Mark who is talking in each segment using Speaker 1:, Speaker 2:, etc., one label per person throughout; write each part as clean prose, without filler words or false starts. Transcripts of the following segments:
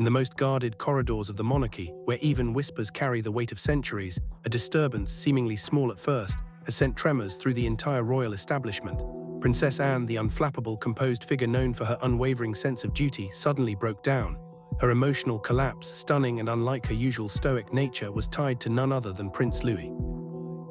Speaker 1: In the most guarded corridors of the monarchy, where even whispers carry the weight of centuries, a disturbance, seemingly small at first, has sent tremors through the entire royal establishment. Princess Anne, the unflappable, composed figure known for her unwavering sense of duty, suddenly broke down. Her emotional collapse, stunning and unlike her usual stoic nature, was tied to none other than Prince Louis.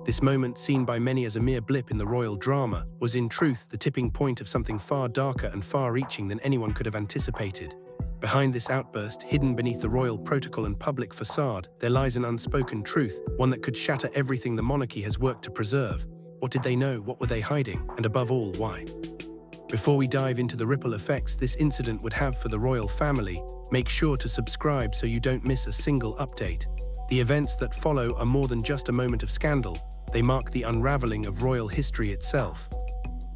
Speaker 1: This moment, seen by many as a mere blip in the royal drama, was in truth the tipping point of something far darker and far-reaching than anyone could have anticipated. Behind this outburst, hidden beneath the royal protocol and public facade, there lies an unspoken truth, one that could shatter everything the monarchy has worked to preserve. What did they know? What were they hiding? And above all, why? Before we dive into the ripple effects this incident would have for the royal family, make sure to subscribe so you don't miss a single update. The events that follow are more than just a moment of scandal. They mark the unraveling of royal history itself.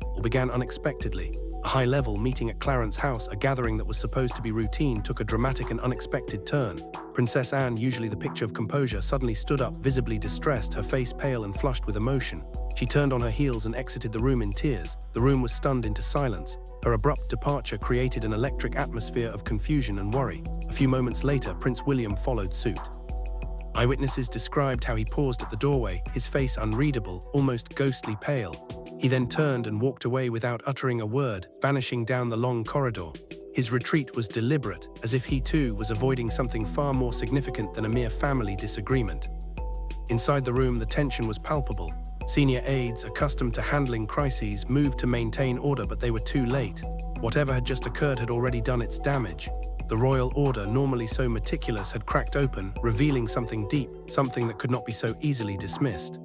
Speaker 1: All began unexpectedly. A high-level meeting at Clarence's house, a gathering that was supposed to be routine, took a dramatic and unexpected turn. Princess Anne, usually the picture of composure, suddenly stood up, visibly distressed, her face pale and flushed with emotion. She turned on her heels and exited the room in tears. The room was stunned into silence. Her abrupt departure created an electric atmosphere of confusion and worry. A few moments later, Prince William followed suit. Eyewitnesses described how he paused at the doorway, his face unreadable, almost ghostly pale. He then turned and walked away without uttering a word, vanishing down the long corridor. His retreat was deliberate, as if he too was avoiding something far more significant than a mere family disagreement. Inside the room, the tension was palpable. Senior aides, accustomed to handling crises, moved to maintain order, but they were too late. Whatever had just occurred had already done its damage. The royal order, normally so meticulous, had cracked open, revealing something deep, something that could not be so easily dismissed.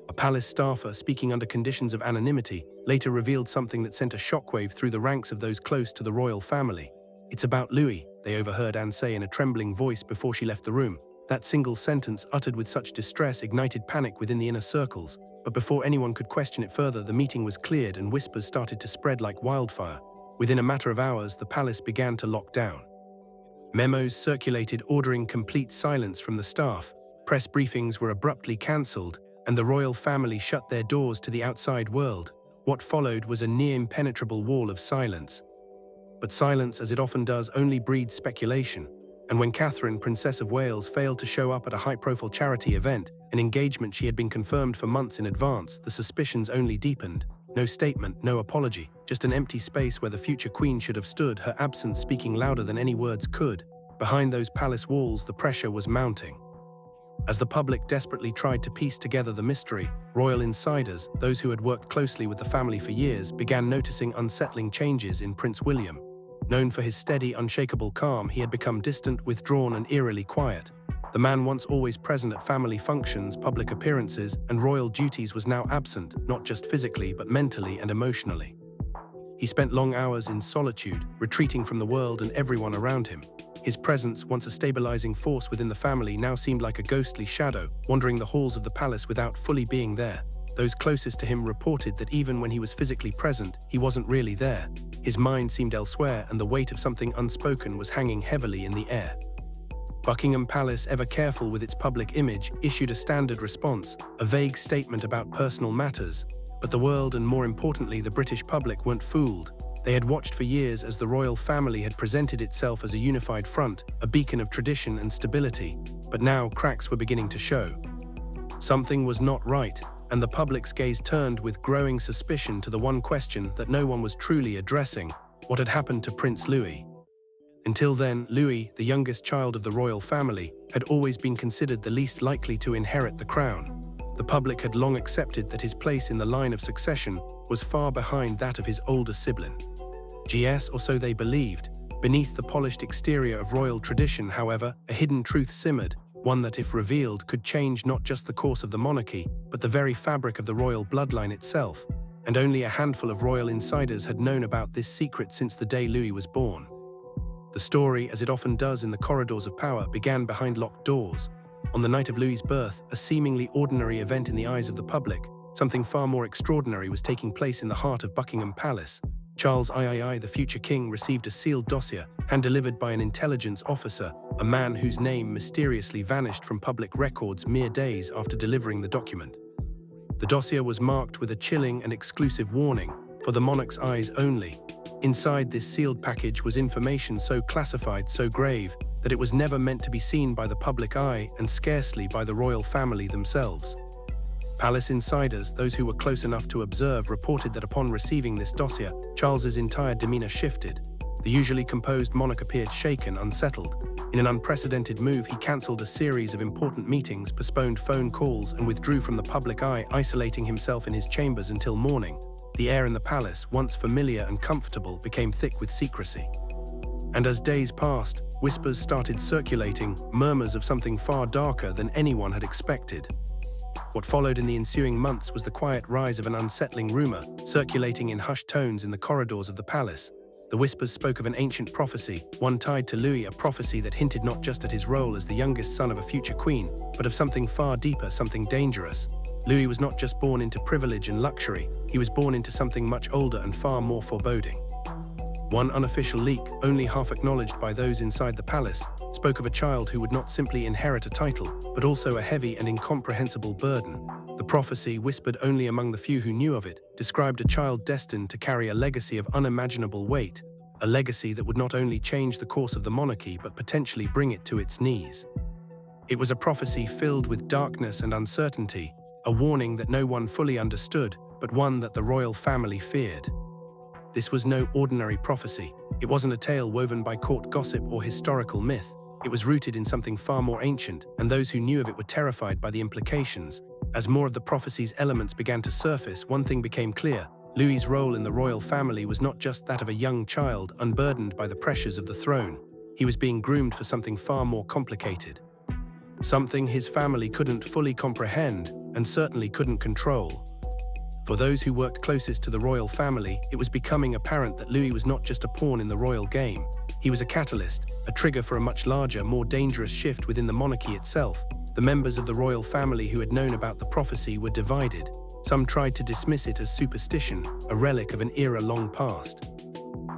Speaker 1: A palace staffer, speaking under conditions of anonymity, later revealed something that sent a shockwave through the ranks of those close to the royal family. "It's about Louis," they overheard Anne say in a trembling voice before she left the room. That single sentence, uttered with such distress, ignited panic within the inner circles. But before anyone could question it further, the meeting was cleared and whispers started to spread like wildfire. Within a matter of hours, the palace began to lock down. Memos circulated ordering complete silence from the staff. Press briefings were abruptly cancelled, and the royal family shut their doors to the outside world. What followed was a near-impenetrable wall of silence. But silence, as it often does, only breeds speculation. And when Catherine, Princess of Wales, failed to show up at a high-profile charity event, an engagement she had been confirmed for months in advance, the suspicions only deepened. No statement, no apology, just an empty space where the future queen should have stood, her absence speaking louder than any words could. Behind those palace walls, the pressure was mounting. As the public desperately tried to piece together the mystery, royal insiders, those who had worked closely with the family for years, began noticing unsettling changes in Prince William. Known for his steady, unshakable calm, he had become distant, withdrawn, and eerily quiet. The man once always present at family functions, public appearances, and royal duties was now absent, not just physically but mentally and emotionally. He spent long hours in solitude, retreating from the world and everyone around him. His presence, once a stabilizing force within the family, now seemed like a ghostly shadow, wandering the halls of the palace without fully being there. Those closest to him reported that even when he was physically present, he wasn't really there. His mind seemed elsewhere, and the weight of something unspoken was hanging heavily in the air. Buckingham Palace, ever careful with its public image, issued a standard response, a vague statement about personal matters. But the world, and more importantly the British public, weren't fooled. They had watched for years as the royal family had presented itself as a unified front, a beacon of tradition and stability. But now cracks were beginning to show. Something was not right, and the public's gaze turned with growing suspicion to the one question that no one was truly addressing: what had happened to Prince Louis? Until then, Louis, the youngest child of the royal family, had always been considered the least likely to inherit the crown. The public had long accepted that his place in the line of succession was far behind that of his older sibling. GS, or so they believed. Beneath the polished exterior of royal tradition, however, a hidden truth simmered, one that, if revealed, could change not just the course of the monarchy, but the very fabric of the royal bloodline itself. And only a handful of royal insiders had known about this secret since the day Louis was born. The story, as it often does in the corridors of power, began behind locked doors. On the night of Louis's birth, a seemingly ordinary event in the eyes of the public, something far more extraordinary was taking place in the heart of Buckingham Palace. Charles III, the future king, received a sealed dossier, hand-delivered by an intelligence officer, a man whose name mysteriously vanished from public records mere days after delivering the document. The dossier was marked with a chilling and exclusive warning, for the monarch's eyes only. Inside this sealed package was information so classified, so grave, that it was never meant to be seen by the public eye and scarcely by the royal family themselves. Palace insiders, those who were close enough to observe, reported that upon receiving this dossier, Charles's entire demeanor shifted. The usually composed monarch appeared shaken, unsettled. In an unprecedented move, he cancelled a series of important meetings, postponed phone calls, and withdrew from the public eye, isolating himself in his chambers until morning. The air in the palace, once familiar and comfortable, became thick with secrecy. And as days passed, whispers started circulating, murmurs of something far darker than anyone had expected. What followed in the ensuing months was the quiet rise of an unsettling rumor, circulating in hushed tones in the corridors of the palace. The whispers spoke of an ancient prophecy, one tied to Louis, a prophecy that hinted not just at his role as the youngest son of a future queen, but of something far deeper, something dangerous. Louis was not just born into privilege and luxury, he was born into something much older and far more foreboding. One unofficial leak, only half acknowledged by those inside the palace, spoke of a child who would not simply inherit a title, but also a heavy and incomprehensible burden. The prophecy, whispered only among the few who knew of it, described a child destined to carry a legacy of unimaginable weight, a legacy that would not only change the course of the monarchy but potentially bring it to its knees. It was a prophecy filled with darkness and uncertainty, a warning that no one fully understood, but one that the royal family feared. This was no ordinary prophecy. It wasn't a tale woven by court gossip or historical myth. It was rooted in something far more ancient, and those who knew of it were terrified by the implications. As more of the prophecy's elements began to surface, one thing became clear. Louis's role in the royal family was not just that of a young child unburdened by the pressures of the throne. He was being groomed for something far more complicated. Something his family couldn't fully comprehend, and certainly couldn't control. For those who worked closest to the royal family, it was becoming apparent that Louis was not just a pawn in the royal game. He was a catalyst, a trigger for a much larger, more dangerous shift within the monarchy itself. The members of the royal family who had known about the prophecy were divided. Some tried to dismiss it as superstition, a relic of an era long past.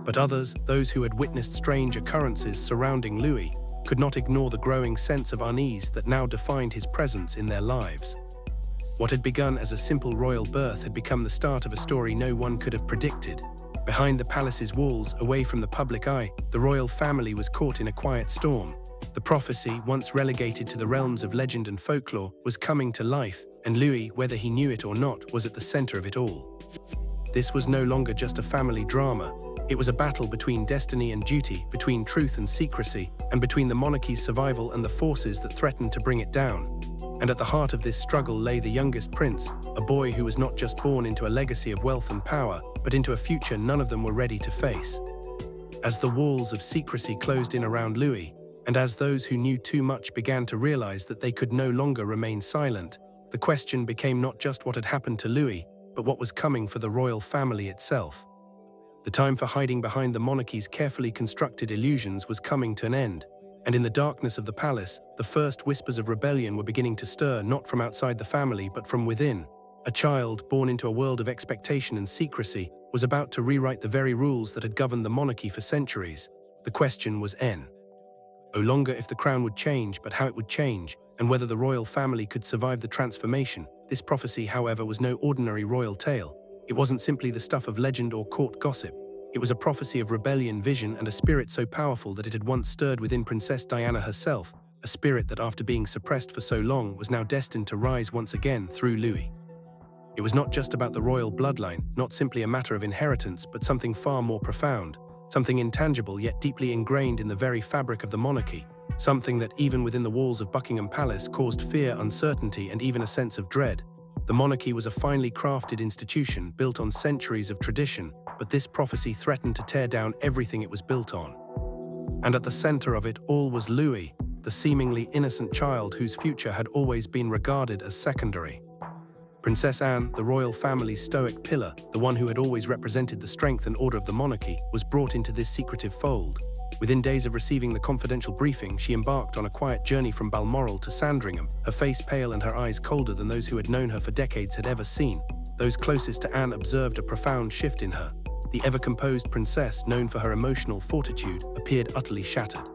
Speaker 1: But others, those who had witnessed strange occurrences surrounding Louis, could not ignore the growing sense of unease that now defined his presence in their lives. What had begun as a simple royal birth had become the start of a story no one could have predicted. Behind the palace's walls, away from the public eye, the royal family was caught in a quiet storm. The prophecy, once relegated to the realms of legend and folklore, was coming to life, and Louis, whether he knew it or not, was at the center of it all. This was no longer just a family drama. It was a battle between destiny and duty, between truth and secrecy, and between the monarchy's survival and the forces that threatened to bring it down. And at the heart of this struggle lay the youngest prince, a boy who was not just born into a legacy of wealth and power, but into a future none of them were ready to face. As the walls of secrecy closed in around Louis, and as those who knew too much began to realize that they could no longer remain silent, the question became not just what had happened to Louis, but what was coming for the royal family itself. The time for hiding behind the monarchy's carefully constructed illusions was coming to an end, and in the darkness of the palace, the first whispers of rebellion were beginning to stir, not from outside the family, but from within. A child, born into a world of expectation and secrecy, was about to rewrite the very rules that had governed the monarchy for centuries. The question was no longer if the crown would change, but how it would change, and whether the royal family could survive the transformation. This prophecy, however, was no ordinary royal tale. It wasn't simply the stuff of legend or court gossip. It was a prophecy of rebellion, vision, and a spirit so powerful that it had once stirred within Princess Diana herself, a spirit that, after being suppressed for so long, was now destined to rise once again through Louis. It was not just about the royal bloodline, not simply a matter of inheritance, but something far more profound, something intangible yet deeply ingrained in the very fabric of the monarchy, something that, even within the walls of Buckingham Palace, caused fear, uncertainty, and even a sense of dread. The monarchy was a finely crafted institution built on centuries of tradition, but this prophecy threatened to tear down everything it was built on. And at the center of it all was Louis, the seemingly innocent child whose future had always been regarded as secondary. Princess Anne, the royal family's stoic pillar, the one who had always represented the strength and order of the monarchy, was brought into this secretive fold. Within days of receiving the confidential briefing, she embarked on a quiet journey from Balmoral to Sandringham, her face pale and her eyes colder than those who had known her for decades had ever seen. Those closest to Anne observed a profound shift in her. The ever-composed princess, known for her emotional fortitude, appeared utterly shattered.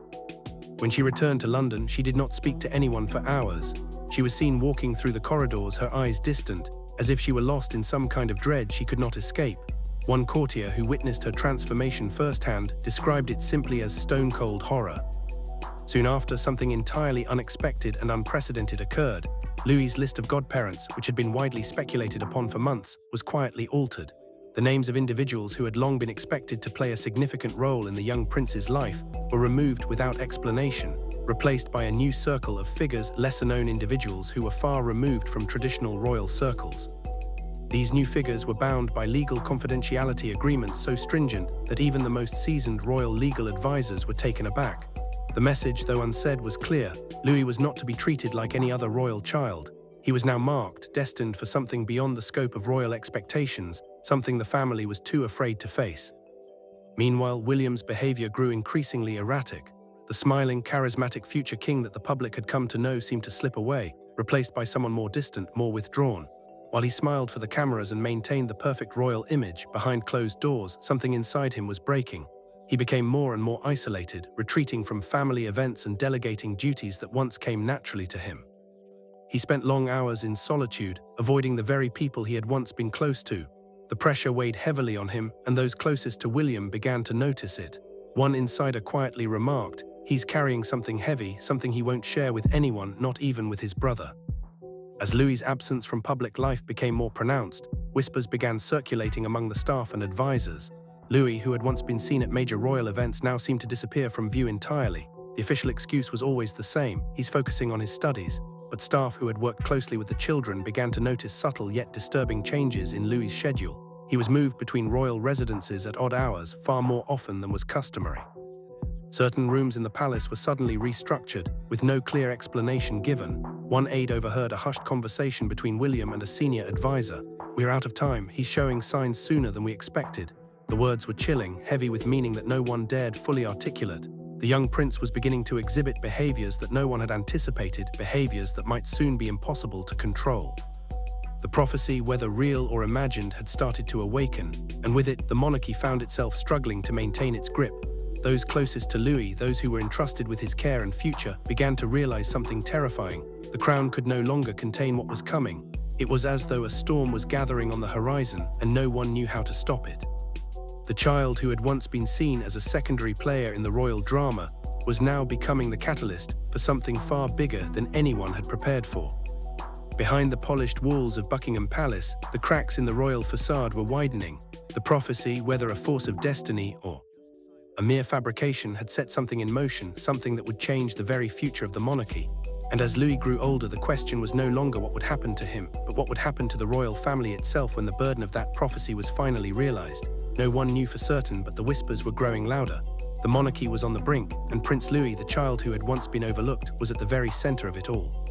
Speaker 1: When she returned to London, she did not speak to anyone for hours. She was seen walking through the corridors, her eyes distant, as if she were lost in some kind of dread she could not escape. One courtier who witnessed her transformation firsthand described it simply as stone-cold horror. Soon after, something entirely unexpected and unprecedented occurred. Louis's list of godparents, which had been widely speculated upon for months, was quietly altered. The names of individuals who had long been expected to play a significant role in the young prince's life were removed without explanation, replaced by a new circle of figures, lesser-known individuals who were far removed from traditional royal circles. These new figures were bound by legal confidentiality agreements so stringent that even the most seasoned royal legal advisors were taken aback. The message, though unsaid, was clear. Louis was not to be treated like any other royal child. He was now marked, destined for something beyond the scope of royal expectations, something the family was too afraid to face. Meanwhile, William's behavior grew increasingly erratic. The smiling, charismatic future king that the public had come to know seemed to slip away, replaced by someone more distant, more withdrawn. While he smiled for the cameras and maintained the perfect royal image, behind closed doors, something inside him was breaking. He became more and more isolated, retreating from family events and delegating duties that once came naturally to him. He spent long hours in solitude, avoiding the very people he had once been close to. The pressure weighed heavily on him, and those closest to William began to notice it. One insider quietly remarked, "He's carrying something heavy, something he won't share with anyone, not even with his brother." As Louis's absence from public life became more pronounced, whispers began circulating among the staff and advisors. Louis, who had once been seen at major royal events, now seemed to disappear from view entirely. The official excuse was always the same: he's focusing on his studies. But staff who had worked closely with the children began to notice subtle yet disturbing changes in Louis's schedule. He was moved between royal residences at odd hours, far more often than was customary. Certain rooms in the palace were suddenly restructured, with no clear explanation given. One aide overheard a hushed conversation between William and a senior advisor. "We're out of time. He's showing signs sooner than we expected." The words were chilling, heavy with meaning that no one dared fully articulate. The young prince was beginning to exhibit behaviors that no one had anticipated, behaviors that might soon be impossible to control. The prophecy, whether real or imagined, had started to awaken, and with it, the monarchy found itself struggling to maintain its grip. Those closest to Louis, those who were entrusted with his care and future, began to realize something terrifying. The crown could no longer contain what was coming. It was as though a storm was gathering on the horizon, and no one knew how to stop it. The child who had once been seen as a secondary player in the royal drama was now becoming the catalyst for something far bigger than anyone had prepared for. Behind the polished walls of Buckingham Palace, the cracks in the royal facade were widening. The prophecy, whether a force of destiny or a mere fabrication, had set something in motion, something that would change the very future of the monarchy. And as Louis grew older, the question was no longer what would happen to him, but what would happen to the royal family itself when the burden of that prophecy was finally realized. No one knew for certain, but the whispers were growing louder. The monarchy was on the brink, and Prince Louis, the child who had once been overlooked, was at the very center of it all.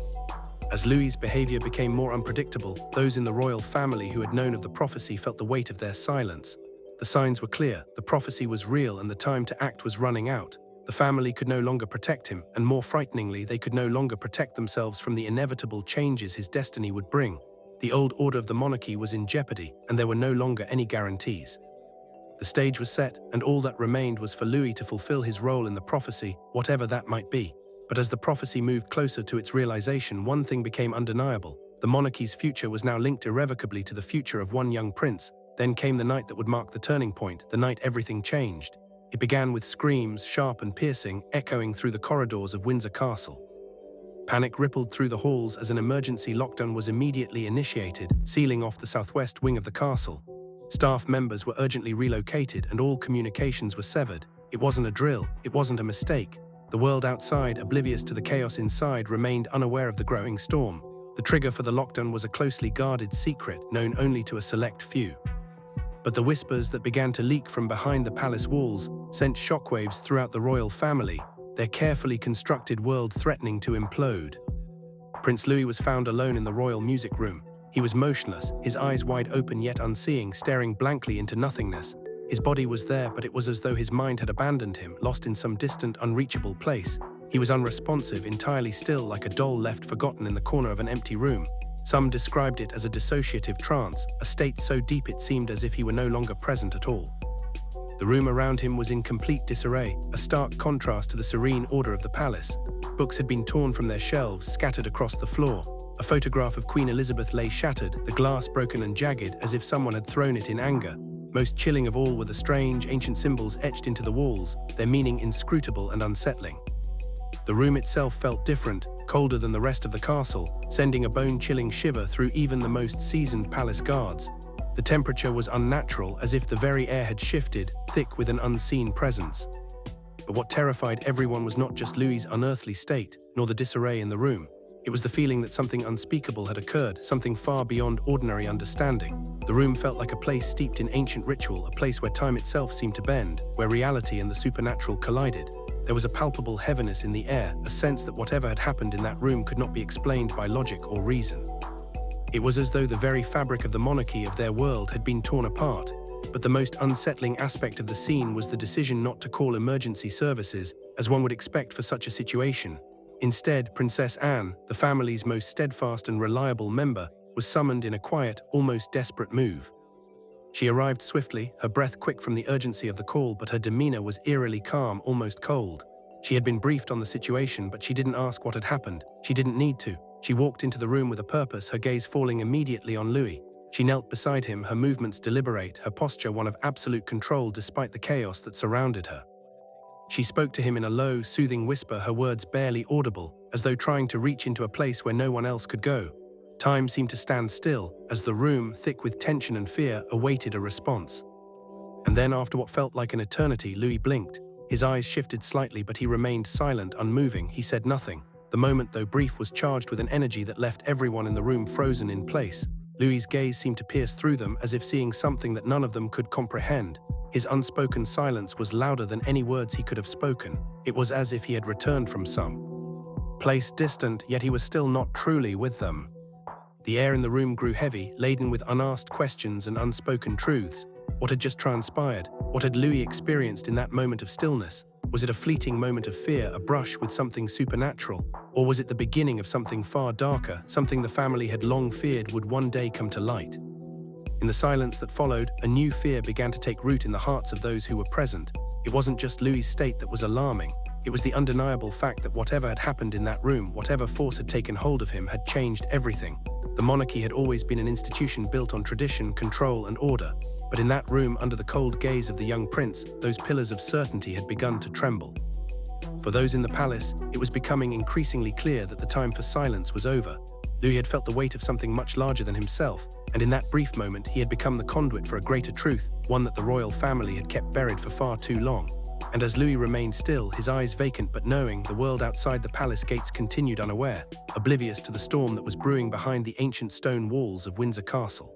Speaker 1: As Louis's behavior became more unpredictable, those in the royal family who had known of the prophecy felt the weight of their silence. The signs were clear, the prophecy was real, and the time to act was running out. The family could no longer protect him, and more frighteningly, they could no longer protect themselves from the inevitable changes his destiny would bring. The old order of the monarchy was in jeopardy, and there were no longer any guarantees. The stage was set, and all that remained was for Louis to fulfill his role in the prophecy, whatever that might be. But as the prophecy moved closer to its realization, one thing became undeniable. The monarchy's future was now linked irrevocably to the future of one young prince. Then came the night that would mark the turning point, the night everything changed. It began with screams, sharp and piercing, echoing through the corridors of Windsor Castle. Panic rippled through the halls as an emergency lockdown was immediately initiated, sealing off the southwest wing of the castle. Staff members were urgently relocated and all communications were severed. It wasn't a drill, it wasn't a mistake. The world outside, oblivious to the chaos inside, remained unaware of the growing storm. The trigger for the lockdown was a closely guarded secret, known only to a select few. But the whispers that began to leak from behind the palace walls sent shockwaves throughout the royal family, their carefully constructed world threatening to implode. Prince Louis was found alone in the royal music room. He was motionless, his eyes wide open yet unseeing, staring blankly into nothingness. His body was there, but it was as though his mind had abandoned him, lost in some distant, unreachable place. He was unresponsive, entirely still, like a doll left forgotten in the corner of an empty room. Some described it as a dissociative trance, a state so deep it seemed as if he were no longer present at all. The room around him was in complete disarray, a stark contrast to the serene order of the palace. Books had been torn from their shelves, scattered across the floor. A photograph of Queen Elizabeth lay shattered, the glass broken and jagged, as if someone had thrown it in anger. Most chilling of all were the strange, ancient symbols etched into the walls, their meaning inscrutable and unsettling. The room itself felt different, colder than the rest of the castle, sending a bone-chilling shiver through even the most seasoned palace guards. The temperature was unnatural, as if the very air had shifted, thick with an unseen presence. But what terrified everyone was not just Louis's unearthly state, nor the disarray in the room. It was the feeling that something unspeakable had occurred, something far beyond ordinary understanding. The room felt like a place steeped in ancient ritual, a place where time itself seemed to bend, where reality and the supernatural collided. There was a palpable heaviness in the air, a sense that whatever had happened in that room could not be explained by logic or reason. It was as though the very fabric of the monarchy, of their world, had been torn apart. But the most unsettling aspect of the scene was the decision not to call emergency services, as one would expect for such a situation. Instead, Princess Anne, the family's most steadfast and reliable member, was summoned in a quiet, almost desperate move. She arrived swiftly, her breath quick from the urgency of the call, but her demeanor was eerily calm, almost cold. She had been briefed on the situation, but she didn't ask what had happened. She didn't need to. She walked into the room with a purpose, her gaze falling immediately on Louis. She knelt beside him, her movements deliberate, her posture one of absolute control despite the chaos that surrounded her. She spoke to him in a low, soothing whisper, her words barely audible, as though trying to reach into a place where no one else could go. Time seemed to stand still, as the room, thick with tension and fear, awaited a response. And then, after what felt like an eternity, Louis blinked. His eyes shifted slightly, but he remained silent, unmoving. He said nothing. The moment, though brief, was charged with an energy that left everyone in the room frozen in place. Louis's gaze seemed to pierce through them, as if seeing something that none of them could comprehend. His unspoken silence was louder than any words he could have spoken. It was as if he had returned from some place distant, yet he was still not truly with them. The air in the room grew heavy, laden with unasked questions and unspoken truths. What had just transpired? What had Louis experienced in that moment of stillness? Was it a fleeting moment of fear, a brush with something supernatural? Or was it the beginning of something far darker, something the family had long feared would one day come to light? In the silence that followed, a new fear began to take root in the hearts of those who were present. It wasn't just Louis's state that was alarming. It was the undeniable fact that whatever had happened in that room, whatever force had taken hold of him, had changed everything. The monarchy had always been an institution built on tradition, control, and order. But in that room, under the cold gaze of the young prince, those pillars of certainty had begun to tremble. For those in the palace, it was becoming increasingly clear that the time for silence was over. Louis had felt the weight of something much larger than himself, and in that brief moment he had become the conduit for a greater truth, one that the royal family had kept buried for far too long. And as Louis remained still, his eyes vacant but knowing, the world outside the palace gates continued unaware, oblivious to the storm that was brewing behind the ancient stone walls of Windsor Castle.